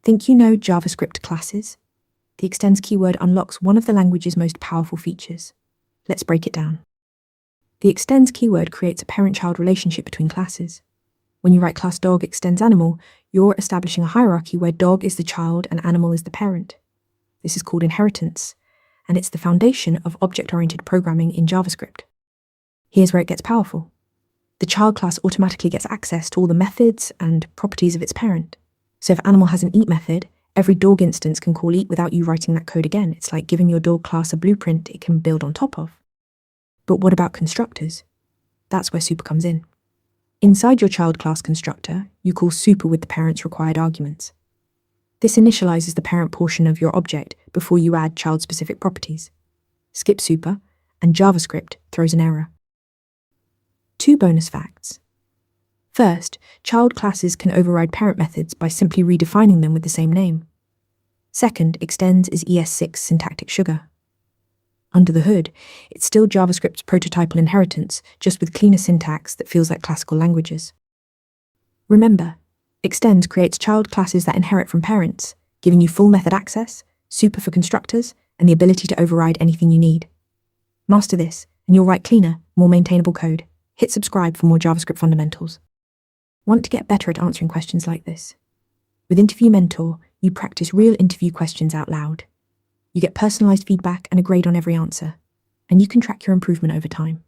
Think you know JavaScript classes? The extends keyword unlocks one of the language's most powerful features. Let's break it down. The extends keyword creates a parent-child relationship between classes. When you write class dog extends animal, you're establishing a hierarchy where dog is the child and animal is the parent. This is called inheritance, and it's the foundation of object-oriented programming in JavaScript. Here's where it gets powerful. The child class automatically gets access to all the methods and properties of its parent. So if animal has an eat method, every dog instance can call eat without you writing that code again. It's like giving your dog class a blueprint it can build on top of. But what about constructors? That's where super comes in. Inside your child class constructor, you call super with the parent's required arguments. This initializes the parent portion of your object before you add child-specific properties. Skip super, and JavaScript throws an error. 2 bonus facts. First, child classes can override parent methods by simply redefining them with the same name. Second, extends is ES6 syntactic sugar. Under the hood, it's still JavaScript's prototypal inheritance, just with cleaner syntax that feels like classical languages. Remember, extends creates child classes that inherit from parents, giving you full method access, super for constructors, and the ability to override anything you need. Master this, and you'll write cleaner, more maintainable code. Hit subscribe for more JavaScript fundamentals. Want to get better at answering questions like this? With Interview Mentor, you practice real interview questions out loud. You get personalized feedback and a grade on every answer, and you can track your improvement over time.